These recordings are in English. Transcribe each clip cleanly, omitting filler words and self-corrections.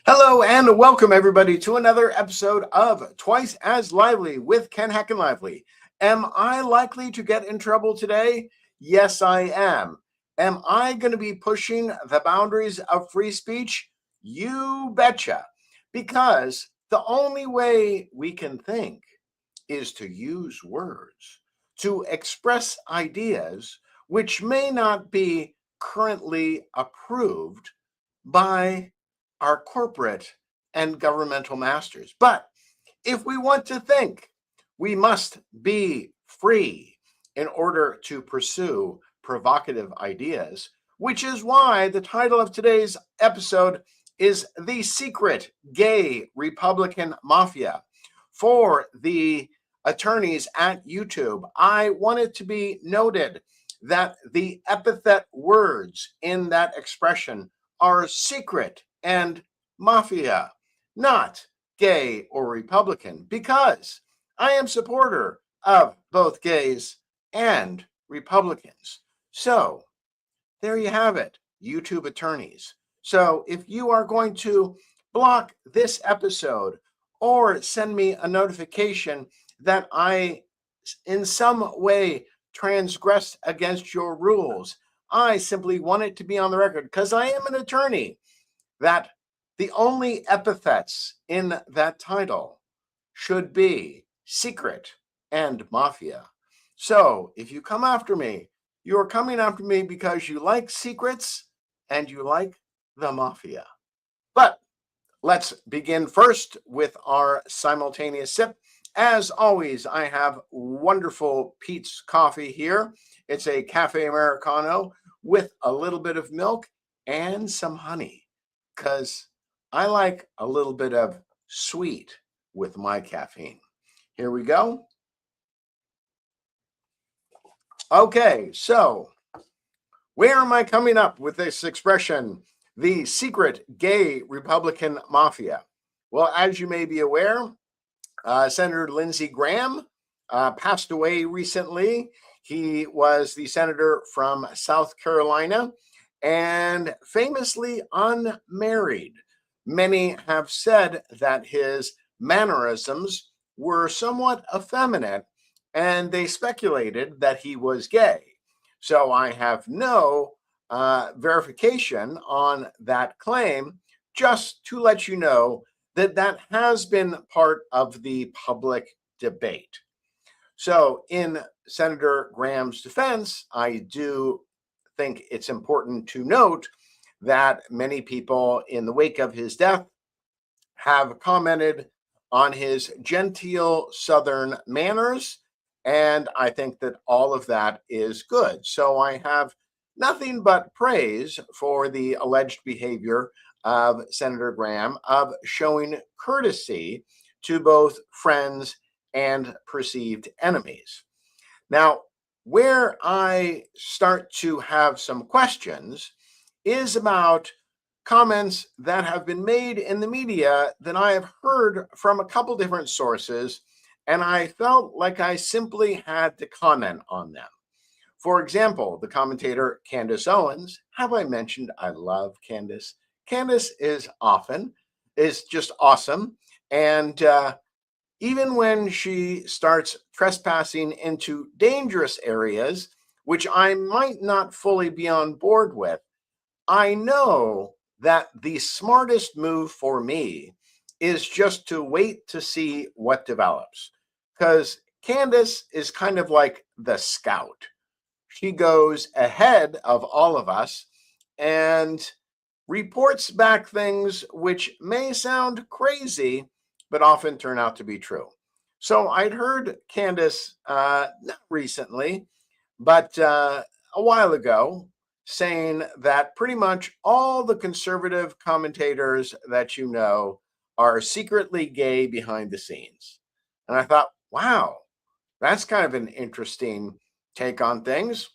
Hello and welcome everybody to another episode of Twice as Lively with Ken Heckenlively. Am I likely to get in trouble today? Yes, I am. Am I going to be pushing the boundaries of free speech? You betcha. Because the only way we can think is to use words to express ideas which may not be currently approved by our corporate and governmental masters. But if we want to think, we must be free in order to pursue provocative ideas, which is why the title of today's episode is The Secret Gay Republican Mafia. For the attorneys at YouTube, I want it to be noted that the epithet words in that expression are secret and mafia, not gay or Republican, because I am supporter of both gays and Republicans. So there you have it, YouTube attorneys. So if you are going to block this episode or send me a notification that I in some way transgressed against your rules, I simply want it to be on the record, because I am an attorney, that the only epithets in that title should be secret and mafia. So if you come after me, you are coming after me because you like secrets and you like the mafia. But let's begin first with our simultaneous sip. As always, I have wonderful Peet's coffee here. It's a cafe Americano with a little bit of milk and some honey, because I like a little bit of sweet with my caffeine. Here we go. Okay, so where am I coming up with this expression, the secret gay Republican mafia? Well, as you may be aware, Senator Lindsey Graham passed away recently. He was the senator from South Carolina and famously unmarried. Many have said that his mannerisms were somewhat effeminate, and they speculated that he was gay. So I have no verification on that claim, just to let you know that that has been part of the public debate. So in Senator Graham's defense, I do think it's important to note that many people in the wake of his death have commented on his genteel Southern manners, and I think that all of that is good. So I have nothing but praise for the alleged behavior of Senator Graham of showing courtesy to both friends and perceived enemies. Now, where I start to have some questions is about comments that have been made in the media that I have heard from a couple different sources, and I felt like I simply had to comment on them. For example, the commentator Candace Owens. Have I mentioned I love Candace? Candace is just awesome. And even when she starts trespassing into dangerous areas, which I might not fully be on board with, I know that the smartest move for me is just to wait to see what develops. Because Candace is kind of like the scout. She goes ahead of all of us and reports back things which may sound crazy, but often turn out to be true. So I'd heard Candace, not recently, but a while ago, saying that pretty much all the conservative commentators that you know are secretly gay behind the scenes. And I thought, wow, that's kind of an interesting take on things.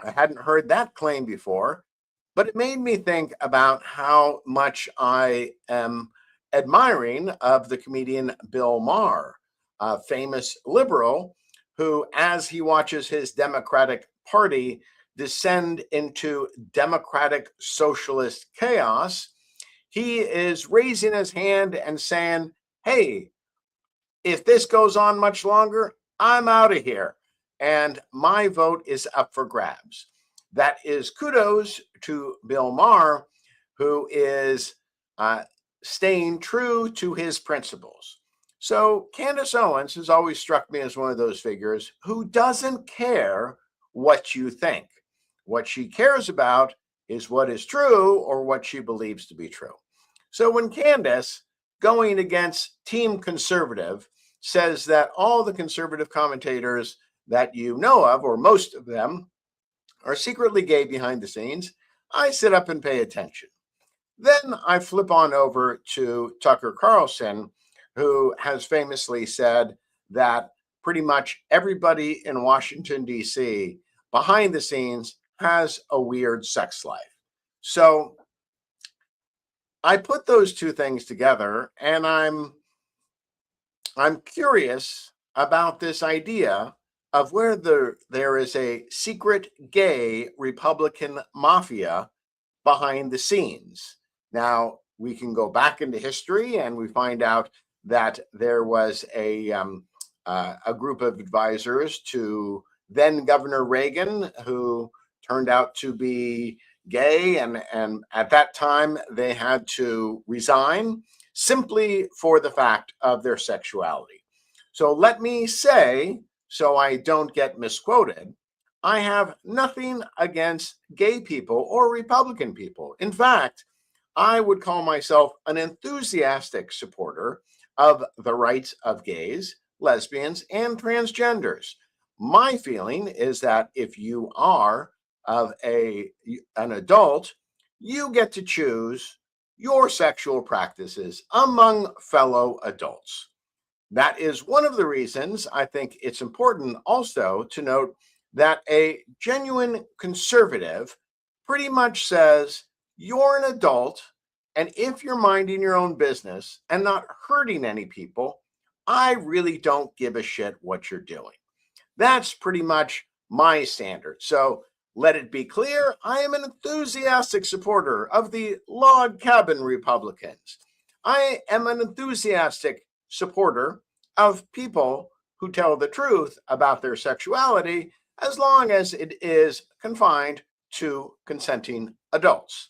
I hadn't heard that claim before. But it made me think about how much I am admiring of the comedian Bill Maher, a famous liberal who, as he watches his Democratic Party descend into democratic socialist chaos, he is raising his hand and saying, hey, if this goes on much longer, I'm out of here. And my vote is up for grabs. That is kudos to Bill Maher, who is uh, staying true to his principles. So Candace Owens has always struck me as one of those figures who doesn't care what you think. What she cares about is what is true or what she believes to be true. So when Candace, going against Team Conservative, says that all the conservative commentators that you know of, or most of them, are secretly gay behind the scenes, I sit up and pay attention. Then I flip on over to Tucker Carlson, who has famously said that pretty much everybody in Washington, D.C., behind the scenes, has a weird sex life. So I put those two things together, and I'm curious about this idea of where there is a secret gay Republican mafia behind the scenes. Now, we can go back into history and we find out that there was a group of advisors to then Governor Reagan who turned out to be gay, and at that time they had to resign simply for the fact of their sexuality. So let me say, so I don't get misquoted, I have nothing against gay people or Republican people. In fact, I would call myself an enthusiastic supporter of the rights of gays, lesbians, and transgenders. My feeling is that if you are of an adult, you get to choose your sexual practices among fellow adults. That is one of the reasons I think it's important also to note that a genuine conservative pretty much says you're an adult, and if you're minding your own business and not hurting any people, I really don't give a shit what you're doing. That's pretty much my standard. So let it be clear, I am an enthusiastic supporter of the log cabin Republicans. I am an enthusiastic supporter of people who tell the truth about their sexuality as long as it is confined to consenting adults.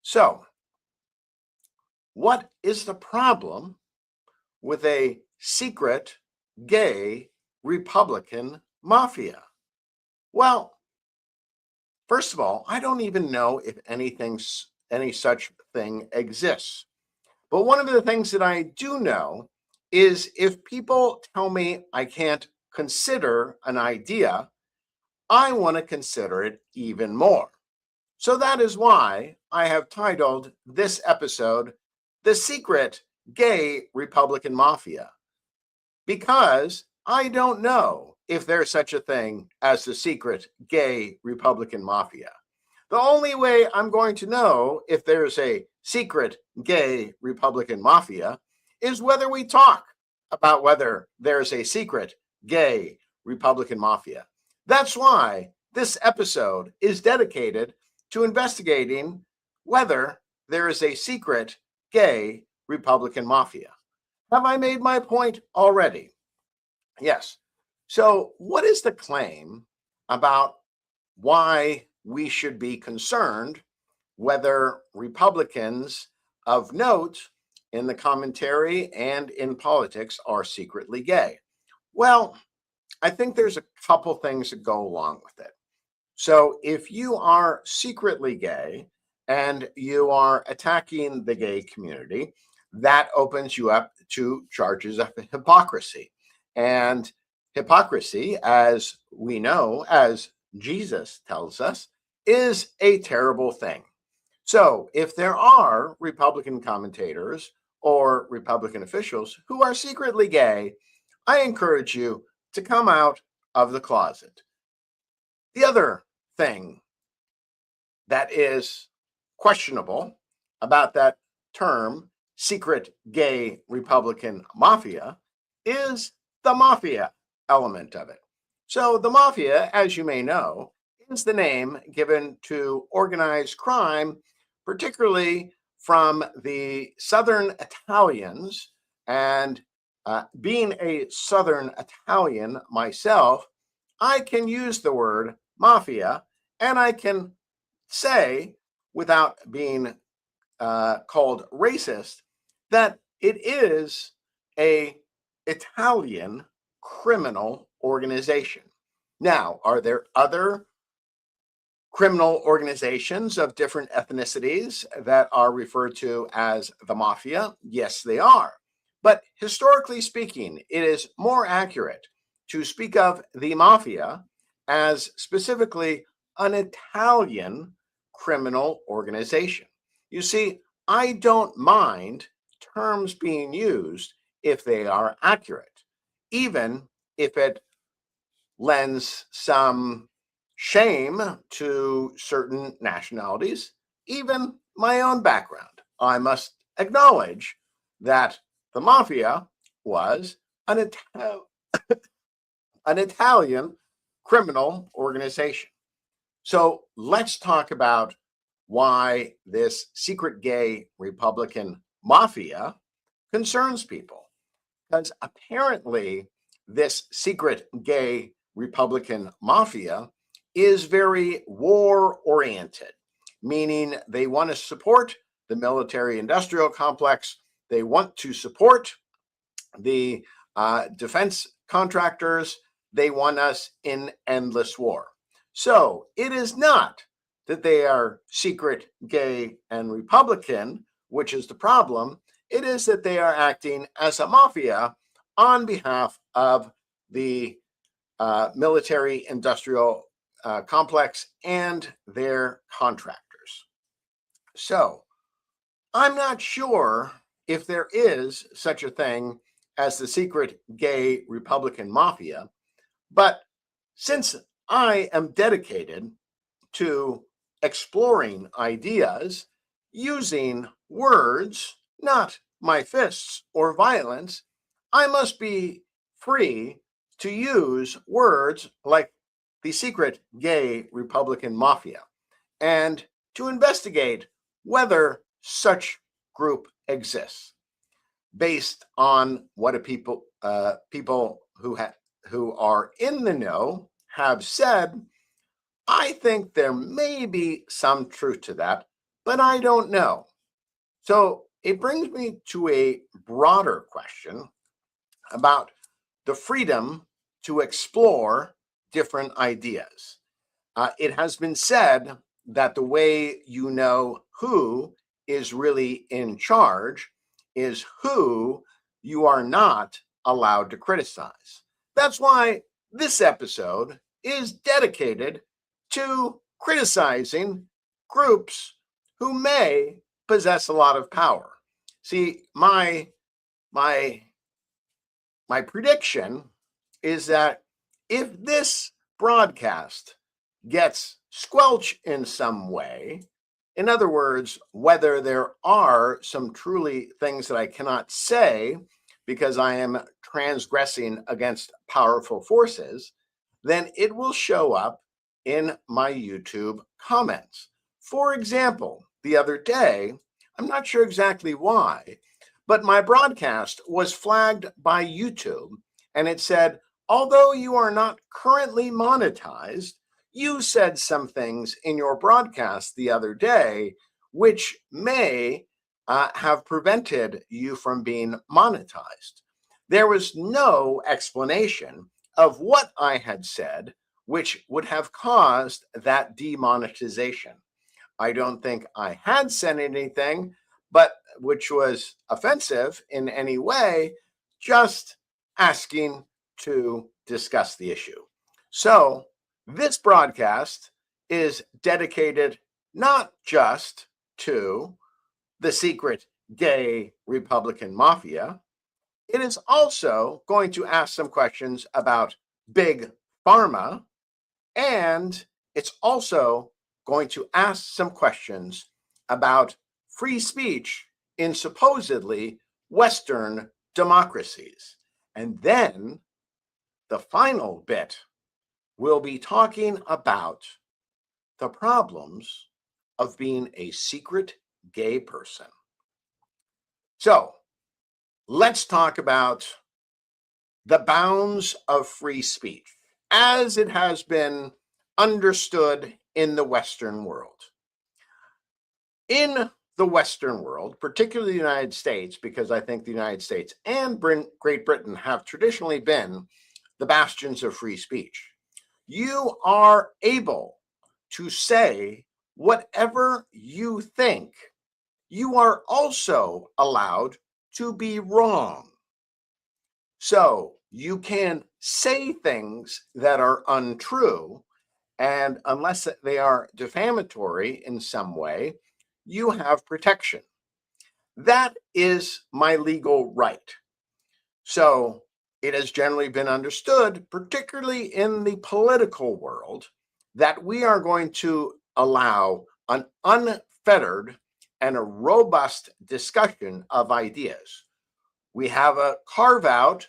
So, what is the problem with a secret gay Republican mafia? Well, first of all, I don't even know if any such thing exists. But one of the things that I do know is if people tell me I can't consider an idea, I want to consider it even more. So that is why I have titled this episode The Secret Gay Republican Mafia, because I don't know if there's such a thing as the secret gay Republican mafia. The only way I'm going to know if there's a secret gay Republican mafia is whether we talk about whether there's a secret gay Republican mafia. That's why this episode is dedicated to investigating whether there is a secret gay Republican mafia. Have I made my point already? Yes. So, what is the claim about why we should be concerned whether Republicans of note in the commentary and in politics are secretly gay? Well, I think there's a couple things that go along with it. So, if you are secretly gay and you are attacking the gay community, that opens you up to charges of hypocrisy. And hypocrisy, as we know, as Jesus tells us, is a terrible thing. So, if there are Republican commentators or Republican officials who are secretly gay, I encourage you to come out of the closet. The other thing that is questionable about that term, secret gay Republican mafia, is the mafia element of it. So, the mafia, as you may know, is the name given to organized crime, particularly from the Southern Italians. And being a Southern Italian myself, I can use the word mafia and I can say, without being called racist, that it is a Italian criminal organization. Now, are there other criminal organizations of different ethnicities that are referred to as the mafia? Yes, they are. But historically speaking, it is more accurate to speak of the mafia as specifically an Italian criminal organization. You see, I don't mind terms being used if they are accurate, even if it lends some shame to certain nationalities, even my own background. I must acknowledge that the mafia was an, an Italian criminal organization. So let's talk about why this secret gay Republican mafia concerns people. Because apparently, this secret gay Republican mafia is very war oriented, meaning they want to support the military industrial complex, they want to support the defense contractors, they want us in endless war. So it is not that they are secret, gay, and Republican, which is the problem. It is that they are acting as a mafia on behalf of the military industrial complex and their contractors. So I'm not sure if there is such a thing as the secret gay Republican mafia, but since I am dedicated to exploring ideas using words, not my fists or violence, I must be free to use words like the secret gay Republican mafia and to investigate whether such group exists based on what people who are in the know have said. I think there may be some truth to that, but I don't know. So it brings me to a broader question about the freedom to explore different ideas. It has been said that the way you know who is really in charge is who you are not allowed to criticize. That's why this episode is dedicated to criticizing groups who may possess a lot of power. See, my my prediction is that if this broadcast gets squelched in some way, in other words, whether there are some truly things that I cannot say because I am transgressing against powerful forces, then it will show up in my YouTube comments. For example, the other day, I'm not sure exactly why, but my broadcast was flagged by YouTube and it said, although you are not currently monetized, you said some things in your broadcast the other day which may have prevented you from being monetized. There was no explanation of what I had said which would have caused that demonetization. I don't think I had said anything, but which was offensive in any way, just asking to discuss the issue. So this broadcast is dedicated not just to the secret gay Republican mafia, it is also going to ask some questions about big pharma, and it's also going to ask some questions about free speech in supposedly Western democracies. And then the final bit, we'll be talking about the problems of being a secret gay person. So let's talk about the bounds of free speech as it has been understood in the Western world. In the Western world, particularly the United States, because I think the United States and Great Britain have traditionally been the bastions of free speech, you are able to say whatever you think. You are also allowed to be wrong. So you can say things that are untrue, and unless they are defamatory in some way, you have protection. That is my legal right. So it has generally been understood, particularly in the political world, that we are going to allow an unfettered and a robust discussion of ideas. We have a carve out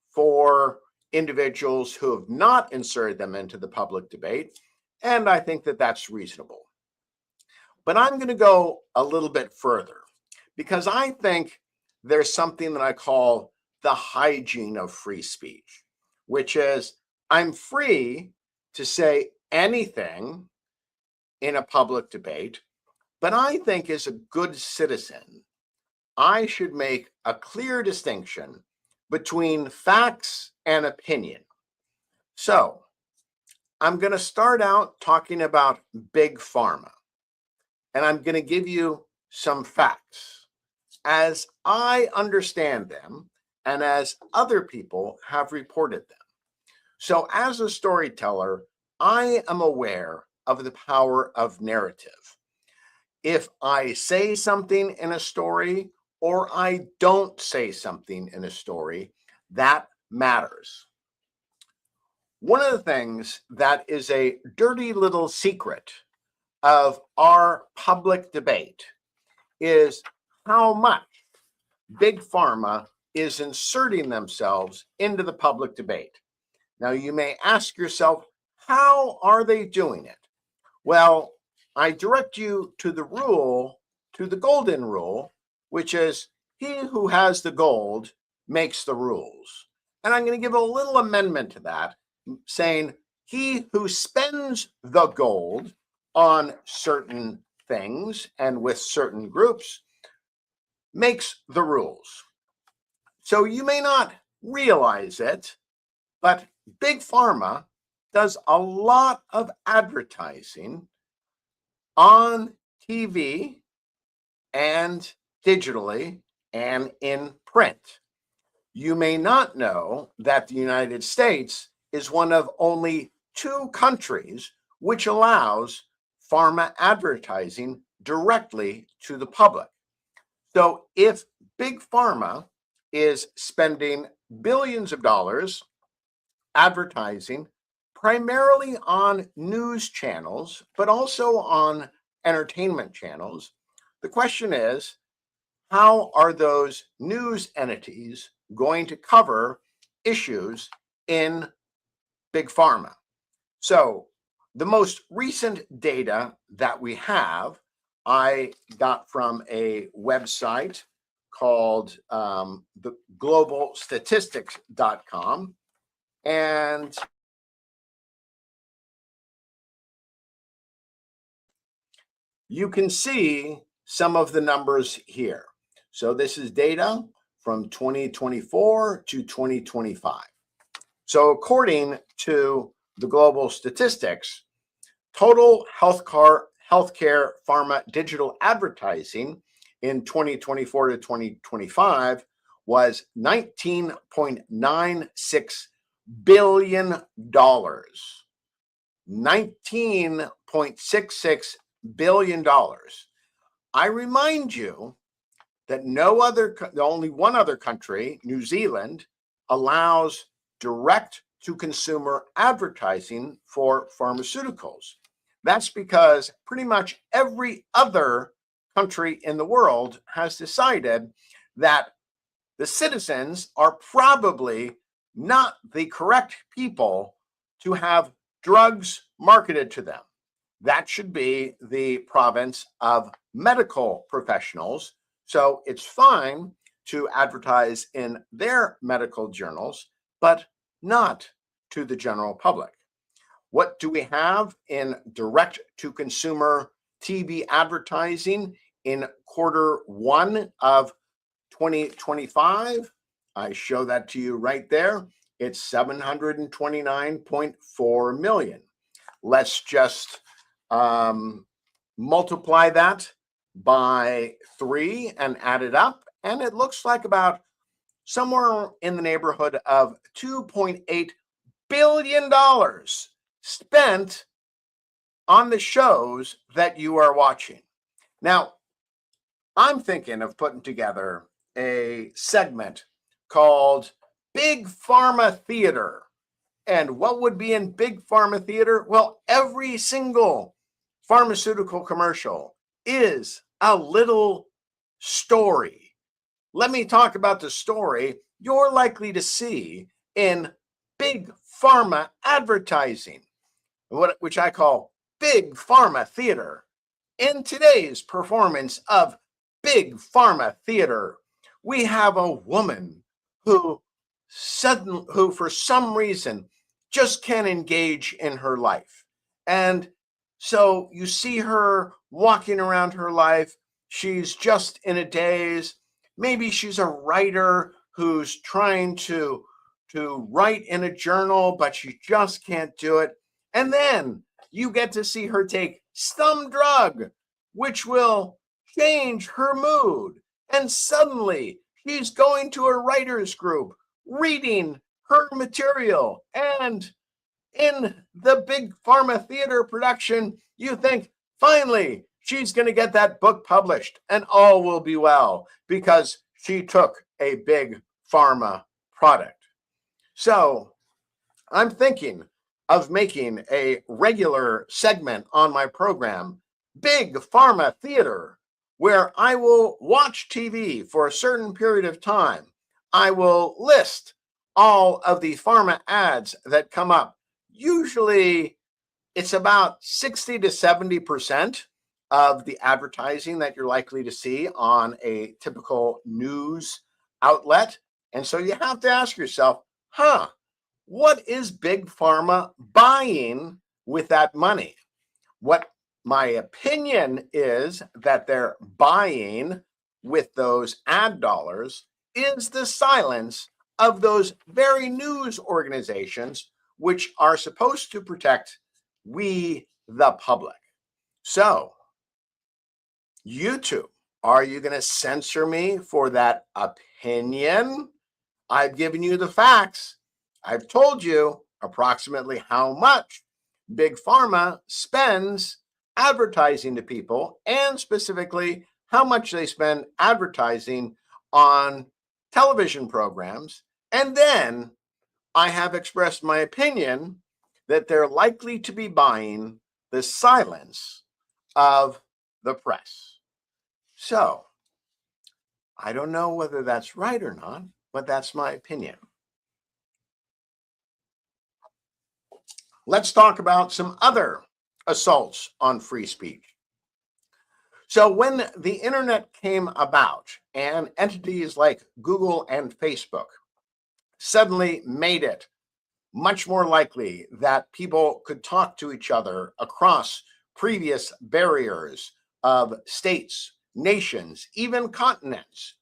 for individuals who have not inserted them into the public debate, and I think that that's reasonable. But I'm going to go a little bit further because I think there's something that I call the hygiene of free speech, which is I'm free to say anything in a public debate, but I think as a good citizen, I should make a clear distinction between facts and opinion. So I'm going to start out talking about big pharma, and I'm going to give you some facts as I understand them and as other people have reported them. So as a storyteller, I am aware of the power of narrative. If I say something in a story or I don't say something in a story, that matters. One of the things that is a dirty little secret of our public debate is how much big pharma is inserting themselves into the public debate. Now, you may ask yourself, how are they doing it? Well, I direct you to the rule, to the golden rule, which is he who has the gold makes the rules. And I'm going to give a little amendment to that, saying he who spends the gold on certain things and with certain groups makes the rules. So you may not realize it, but Big Pharma does a lot of advertising on TV and digitally and in print. You may not know that the United States is one of only 2 countries which allows pharma advertising directly to the public. So if Big Pharma is spending billions of dollars advertising primarily on news channels, but also on entertainment channels, the question is, how are those news entities going to cover issues in Big Pharma? So the most recent data that we have, I got from a website called the globalstatistics.com. And you can see some of the numbers here. So this is data from 2024 to 2025. So according to the global statistics, total healthcare pharma digital advertising in 2024 to 2025 was $19.96 billion. $19.66 billion. I remind you that only one other country, New Zealand, allows direct to consumer advertising for pharmaceuticals. That's because pretty much every other country in the world has decided that the citizens are probably not the correct people to have drugs marketed to them. That should be the province of medical professionals. So it's fine to advertise in their medical journals, but not to the general public. What do we have in direct to consumer TV advertising in Q1 of 2025? I show that to you right there. It's 729.4 million. Let's just multiply that by 3 and add it up, and it looks like about somewhere in the neighborhood of $2.8 billion spent on the shows that you are watching. Now, I'm thinking of putting together a segment called Big Pharma Theater. And what would be in Big Pharma Theater? Well, every single pharmaceutical commercial is a little story. Let me talk about the story you're likely to see in Big Pharma advertising, which I call Big Pharma Theater. In today's performance of Big Pharma Theater, we have a woman who for some reason just can't engage in her life. And so you see her walking around her life. She's just in a daze. Maybe she's a writer who's trying to write in a journal, but she just can't do it. And then you get to see her take some drug, which will change her mood. And suddenly she's going to a writer's group, reading her material. And in the Big Pharma Theater production, you think, finally, she's going to get that book published and all will be well because she took a Big Pharma product. So I'm thinking of making a regular segment on my program, Big Pharma Theater, where I will watch TV for a certain period of time. I will list all of the pharma ads that come up. Usually it's about 60 to 70% of the advertising that you're likely to see on a typical news outlet. And so you have to ask yourself, what is Big Pharma buying with that money? What my opinion is that they're buying with those ad dollars is the silence of those very news organizations which are supposed to protect we, the public. So, YouTube, are you going to censor me for that opinion? I've given you the facts. I've told you approximately how much Big Pharma spends advertising to people, and specifically how much they spend advertising on television programs. And then I have expressed my opinion that they're likely to be buying the silence of the press. So I don't know whether that's right or not, but that's my opinion. Let's talk about some other assaults on free speech. So when the internet came about and entities like Google and Facebook suddenly made it much more likely that people could talk to each other across previous barriers of states, nations, even continents,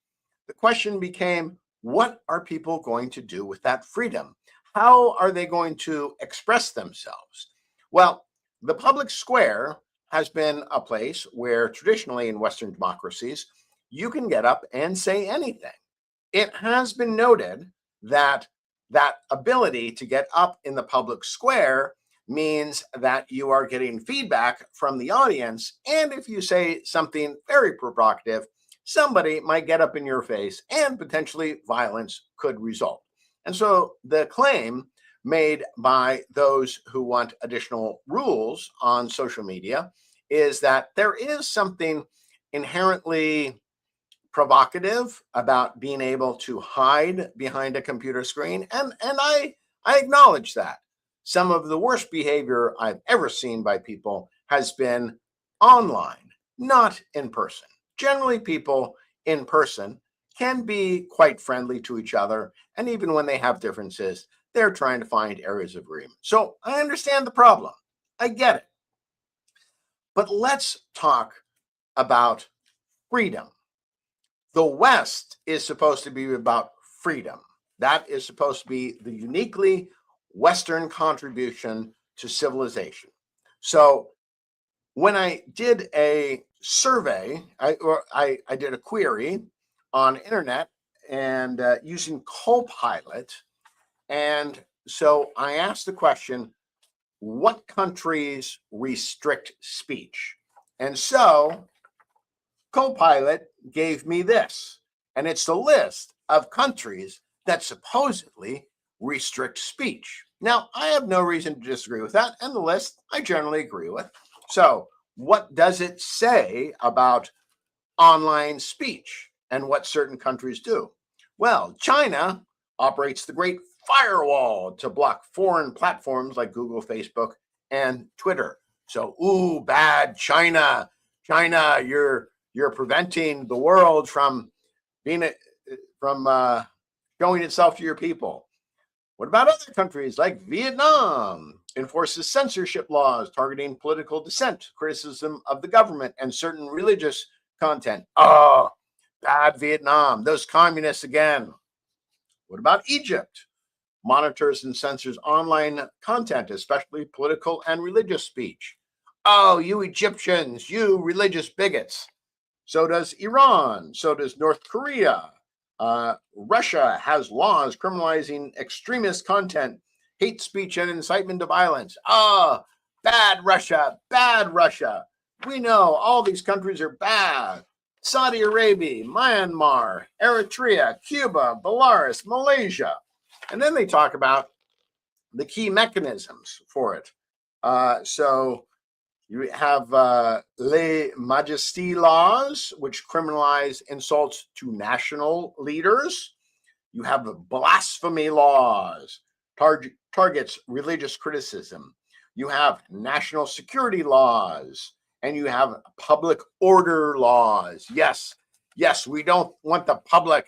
the question became, what are people going to do with that freedom? How are they going to express themselves? Well, the public square has been a place where traditionally in Western democracies, you can get up and say anything. It has been noted that that ability to get up in the public square means that you are getting feedback from the audience. And if you say something very provocative, somebody might get up in your face and potentially violence could result. And so the claim made by those who want additional rules on social media is that there is something inherently provocative about being able to hide behind a computer screen, and I acknowledge that. Some of the worst behavior I've ever seen by people has been online, not in person. Generally, people in person can be quite friendly to each other, and even when they have differences, they're trying to find areas of agreement. So I understand the problem. I get it. But let's talk about freedom. The West is supposed to be about freedom. That is supposed to be the uniquely Western contribution to civilization. So when I did a survey, I did a query on internet and using Copilot. And so I asked the question, what countries restrict speech? And so Copilot gave me this, and it's the list of countries that supposedly restrict speech. Now, I have no reason to disagree with that, and the list I generally agree with. So, what does it say about online speech and what certain countries do? Well, China operates the Great Firewall to block foreign platforms like Google, Facebook, and Twitter. So, ooh, bad China. China, you're preventing the world from being showing itself to your people. What about other countries like Vietnam? Enforces censorship laws targeting political dissent, criticism of the government, and certain religious content. Oh, bad Vietnam. Those communists again. What about Egypt? Monitors and censors online content, especially political and religious speech. Oh, you Egyptians, you religious bigots. So does Iran. So does North Korea. Russia has laws criminalizing extremist content, hate speech, and incitement to violence. Ah, bad Russia, bad Russia. We know all these countries are bad. Saudi Arabia, Myanmar, Eritrea, Cuba, Belarus, Malaysia. And then they talk about the key mechanisms for it. So you have les majestés laws, which criminalize insults to national leaders. You have the blasphemy laws, targets religious criticism. You have national security laws, and you have public order laws. Yes, we don't want the public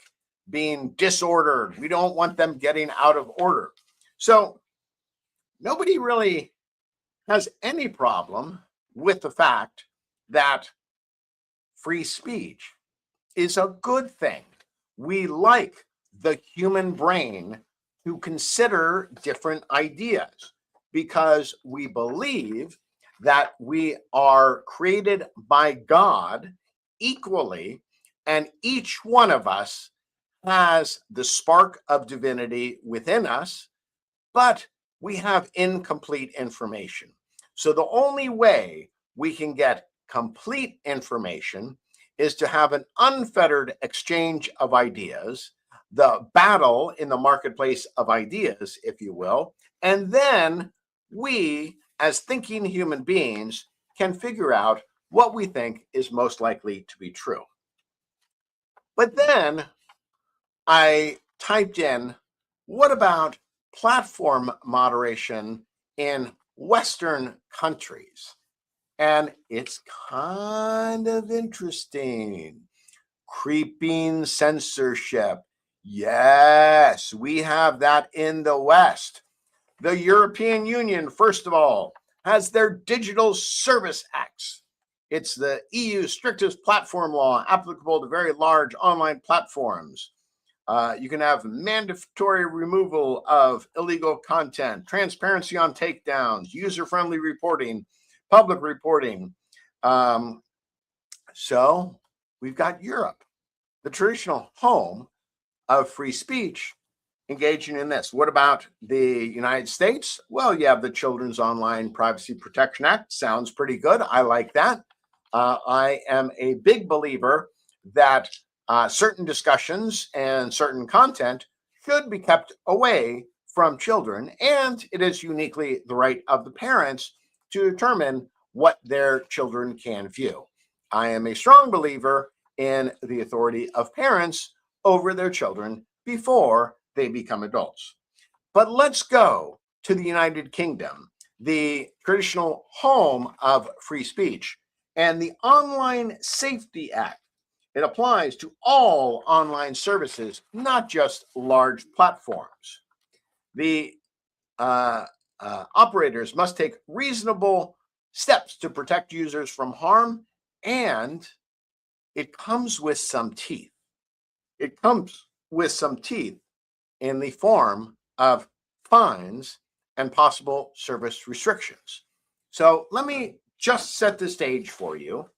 being disordered. We don't want them getting out of order. So nobody really has any problem with the fact that free speech is a good thing. We like the human brain to consider different ideas because we believe that we are created by God equally, and each one of us has the spark of divinity within us, but we have incomplete information. So the only way we can get complete information is to have an unfettered exchange of ideas, the battle in the marketplace of ideas, if you will, and then we, as thinking human beings, can figure out what we think is most likely to be true. But then I typed in, what about platform moderation in Western countries? And it's kind of interesting. Creeping censorship. Yes, we have that in the West. The European Union, first of all, has their Digital Service Acts. It's the EU's strictest platform law applicable to very large online platforms. You can have mandatory removal of illegal content, transparency on takedowns, user-friendly reporting, public reporting. So we've got Europe, the traditional home of free speech, engaging in this. What about the United States? Well, you have the Children's Online Privacy Protection Act. Sounds pretty good. I like that. I am a big believer that certain discussions and certain content should be kept away from children, and it is uniquely the right of the parents to determine what their children can view. I am a strong believer in the authority of parents over their children before they become adults. But let's go to the United Kingdom, the traditional home of free speech, and the Online Safety Act. It applies to all online services, not just large platforms. The operators must take reasonable steps to protect users from harm, and it comes with some teeth. It comes with some teeth in the form of fines and possible service restrictions. So let me just set the stage for you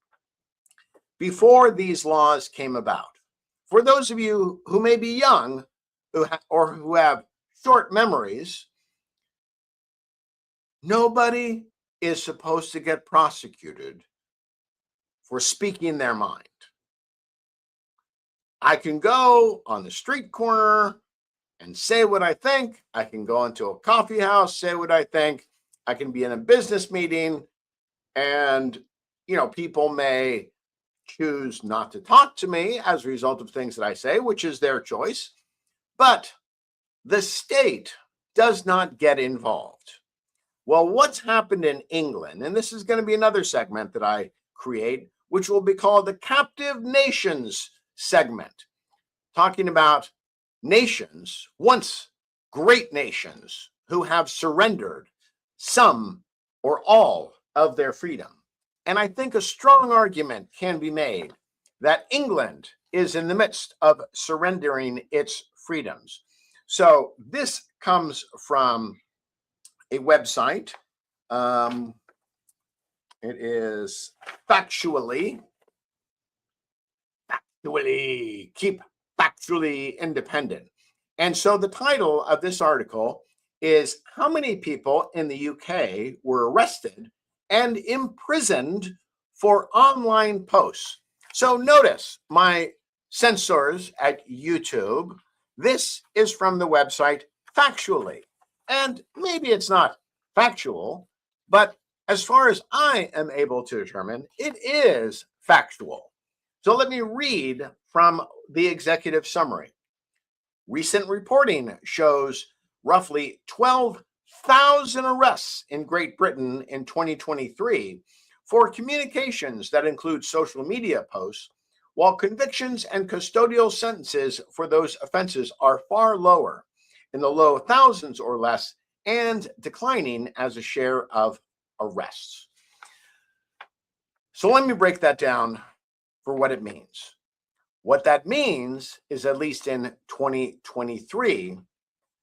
before these laws came about. For those of you who may be young or who have short memories, nobody is supposed to get prosecuted for speaking their mind. I can go on the street corner and say what I think. I can go into a coffee house, say what I think. I can be in a business meeting, and people may choose not to talk to me as a result of things that I say, which is their choice. But the state does not get involved. Well, what's happened in England, and this is going to be another segment that I create, which will be called the Captive Nations segment, talking about nations, once great nations, who have surrendered some or all of their freedom. And I think a strong argument can be made that England is in the midst of surrendering its freedoms. So this comes from a website. It is keep factually independent. And so the title of this article is How Many People in the UK Were Arrested and Imprisoned for Online Posts? So notice my censors at YouTube. This is from the website Factually. And maybe it's not factual, but as far as I am able to determine, it is factual. So let me read from the executive summary. Recent reporting shows roughly 12,000 arrests in Great Britain in 2023 for communications that include social media posts, while convictions and custodial sentences for those offenses are far lower, in the low thousands or less, and declining as a share of arrests. So let me break that down for what it means. What that means is, at least in 2023,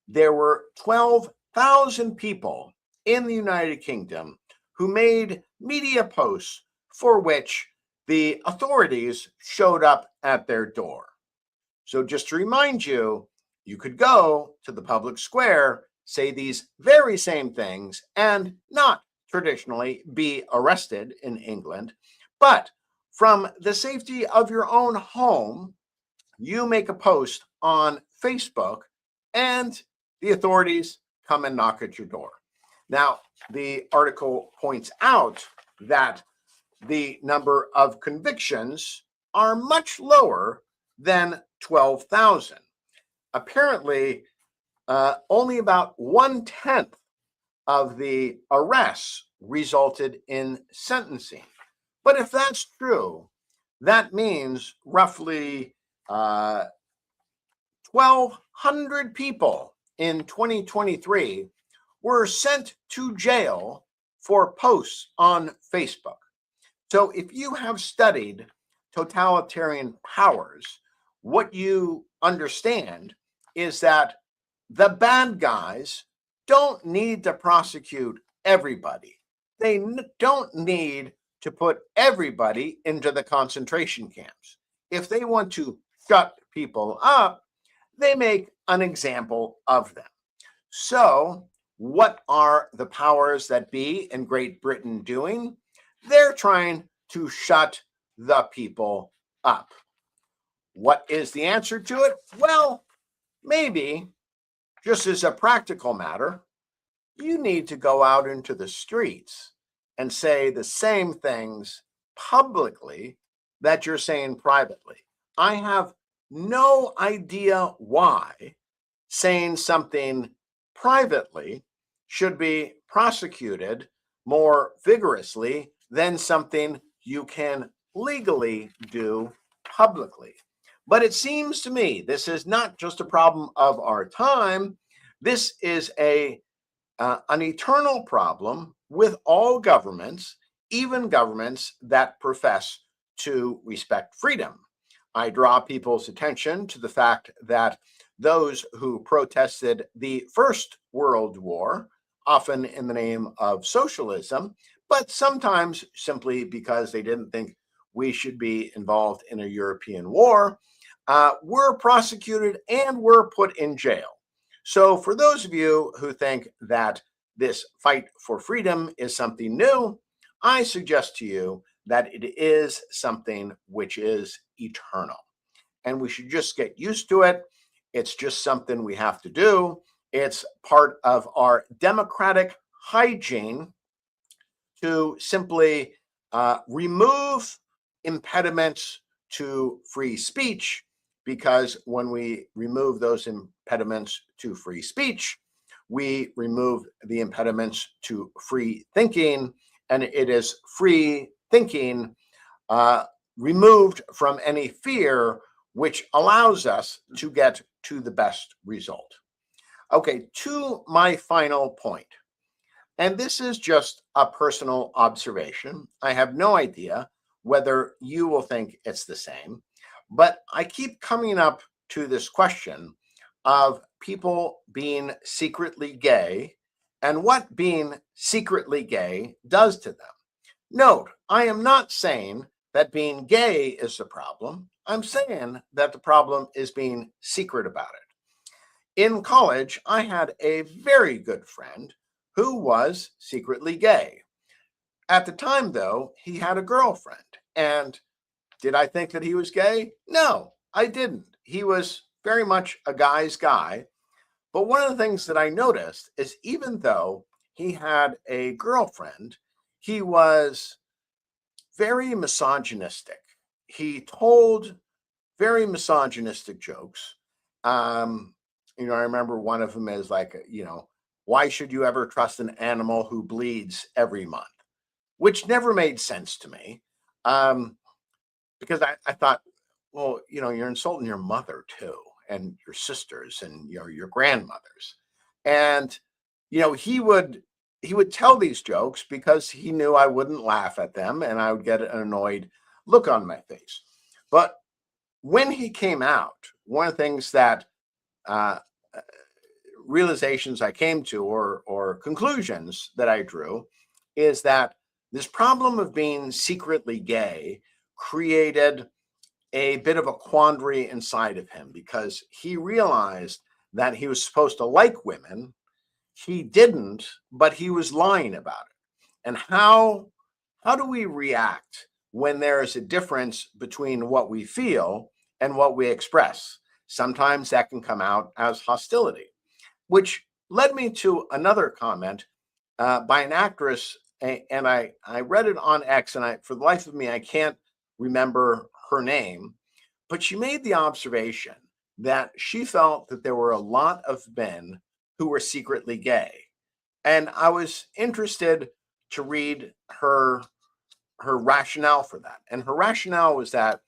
there were 12,000 people in the United Kingdom who made media posts for which the authorities showed up at their door. So just to remind you, you could go to the public square, say these very same things, and not traditionally be arrested in England, but from the safety of your own home, you make a post on Facebook and the authorities come and knock at your door. Now, the article points out that the number of convictions are much lower than 12,000. Apparently, only about 1/10 of the arrests resulted in sentencing. But if that's true, that means roughly 1,200 people in 2023 were sent to jail for posts on Facebook. So if you have studied totalitarian powers, what you understand is that the bad guys don't need to prosecute everybody. They don't need to put everybody into the concentration camps. If they want to shut people up, they make an example of them. So, what are the powers that be in Great Britain doing? They're trying to shut the people up. What is the answer to it? Well, maybe, just as a practical matter, you need to go out into the streets and say the same things publicly that you're saying privately. I have no idea why saying something privately should be prosecuted more vigorously than something you can legally do publicly. But it seems to me this is not just a problem of our time. This is an eternal problem with all governments, even governments that profess to respect freedom. I draw people's attention to the fact that those who protested the First World War, often in the name of socialism, but sometimes simply because they didn't think we should be involved in a European war, were prosecuted and were put in jail. So, for those of you who think that this fight for freedom is something new, I suggest to you that it is something which is eternal. And we should just get used to it. It's just something we have to do. It's part of our democratic hygiene to simply remove impediments to free speech, because when we remove those impediments to free speech, we remove the impediments to free thinking, and it is free thinking removed from any fear, which allows us to get to the best result. Okay, to my final point, and this is just a personal observation. I have no idea whether you will think it's the same, but I keep coming up to this question of people being secretly gay and what being secretly gay does to them. Note, I am not saying that being gay is the problem. I'm saying that the problem is being secret about it. In college, I had a very good friend who was secretly gay. At the time, though, he had a girlfriend. And did I think that he was gay? No, I didn't. He was very much a guy's guy. But one of the things that I noticed is even though he had a girlfriend, he was very misogynistic. He told very misogynistic jokes. I remember one of them is like, why should you ever trust an animal who bleeds every month? Which never made sense to me. Because I thought, well, you're insulting your mother too, and your sisters and your grandmothers. And, he would tell these jokes because he knew I wouldn't laugh at them and I would get an annoyed look on my face. But when he came out, one of the things that uh, realizations I came to or conclusions that I drew is that this problem of being secretly gay created a bit of a quandary inside of him because he realized that he was supposed to like women. He didn't, but he was lying about it. And how do we react when there is a difference between what we feel and what we express? Sometimes that can come out as hostility, which led me to another comment by an actress, and I read it on X, and for the life of me, I can't remember her name, but she made the observation that she felt that there were a lot of men who were secretly gay. And I was interested to read her rationale for that. And her rationale was that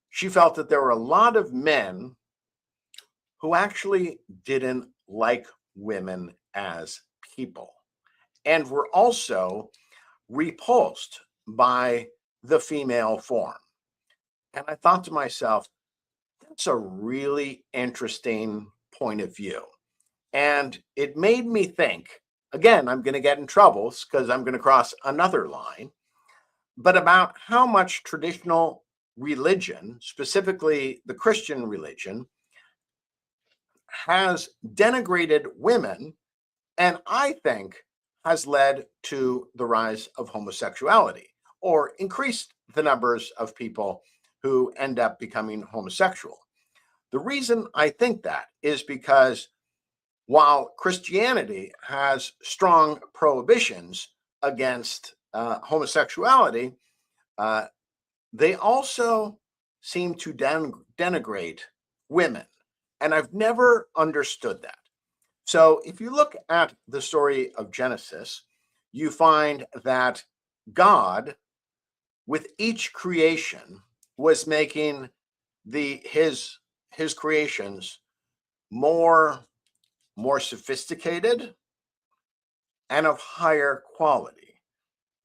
she felt that there were a lot of men who actually didn't like women as people and were also repulsed by the female form. And I thought to myself, that's a really interesting point of view. And it made me think, again, I'm going to get in trouble because I'm going to cross another line, but about how much traditional religion, specifically the Christian religion, has denigrated women, and I think has led to the rise of homosexuality or increased the numbers of people who end up becoming homosexual. The reason I think that is because while Christianity has strong prohibitions against homosexuality, uh, they also seem to denigrate women. And I've never understood that. So if you look at the story of Genesis, you find that God, with each creation, was making his creations more sophisticated and of higher quality.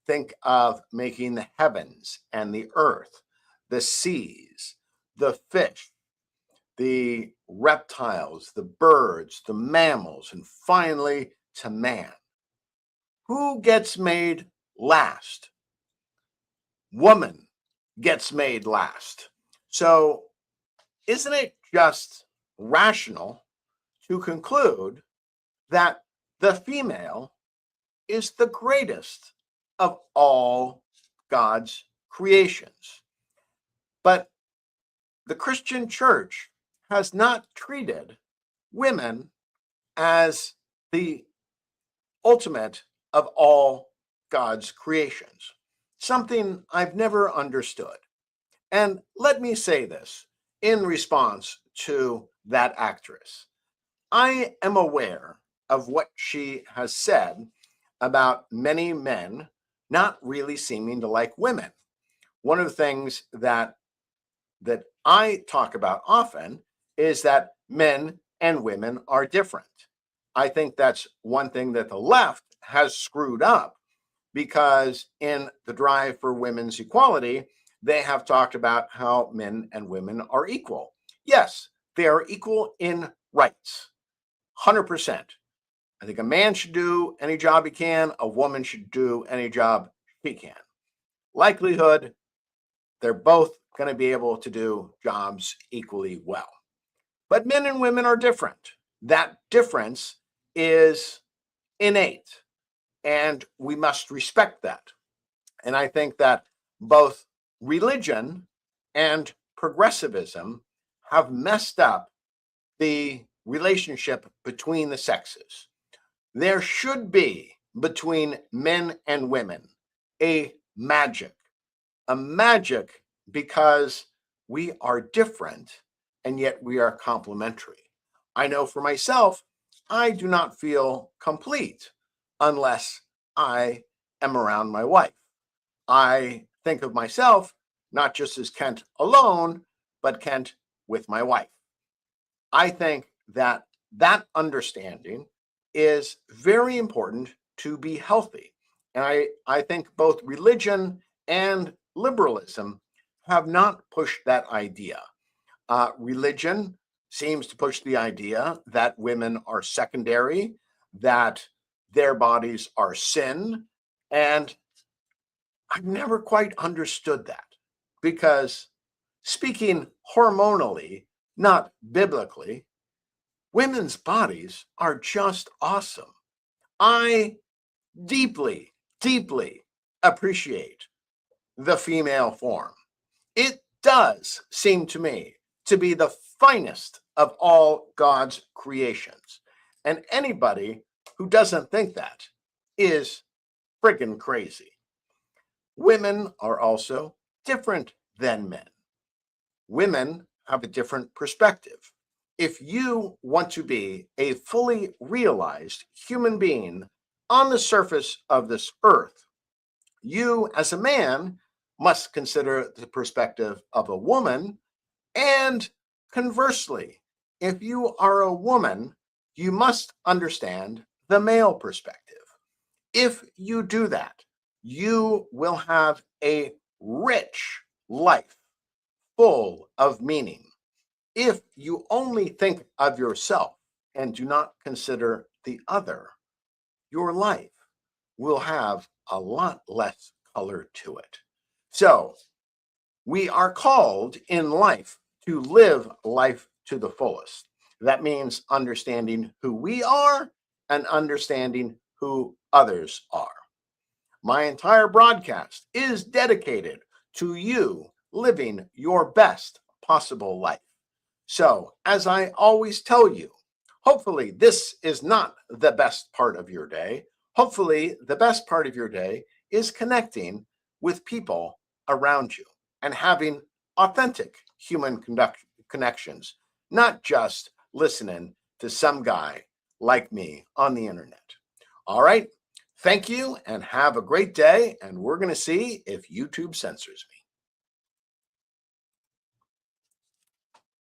Think of making the heavens and the earth, the seas, the fish, the reptiles, the birds, the mammals, and finally to man. Who gets made last? Woman gets made last. So, isn't it just rational to conclude that the female is the greatest of all God's creations? But the Christian church has not treated women as the ultimate of all God's creations, something I've never understood. And let me say this in response to that actress. I am aware of what she has said about many men not really seeming to like women. One of the things that I talk about often is that men and women are different. I think that's one thing that the left has screwed up, because in the drive for women's equality, they have talked about how men and women are equal. Yes, they are equal in rights, 100%. I think a man should do any job he can, a woman should do any job she can. Likelihood, they're both going to be able to do jobs equally well. But men and women are different. That difference is innate, and we must respect that. And I think that both religion and progressivism have messed up the relationship between the sexes. There should be, between men and women, a magic, because we are different and yet we are complementary. I know for myself, I do not feel complete unless I am around my wife. I think of myself not just as Kent alone, but Kent with my wife. I think that that understanding is very important to be healthy. And I think both religion and liberalism have not pushed that idea. Religion seems to push the idea that women are secondary, that their bodies are sin. And I've never quite understood that, because speaking hormonally, not biblically, women's bodies are just awesome. I deeply, deeply appreciate the female form. It does seem to me to be the finest of all God's creations. And anybody who doesn't think that is friggin' crazy. Women are also different than men. Women have a different perspective. If you want to be a fully realized human being on the surface of this earth, you as a man must consider the perspective of a woman. And conversely, if you are a woman, you must understand the male perspective. If you do that, you will have a rich life full of meaning. If you only think of yourself and do not consider the other, your life will have a lot less color to it. So, we are called in life to live life to the fullest. That means understanding who we are and understanding who others are. My entire broadcast is dedicated to you living your best possible life. So, as I always tell you, hopefully this is not the best part of your day. Hopefully, the best part of your day is connecting with people around you and having authentic human connections, not just listening to some guy like me on the internet. All right. Thank you and have a great day. And we're going to see if YouTube censors me.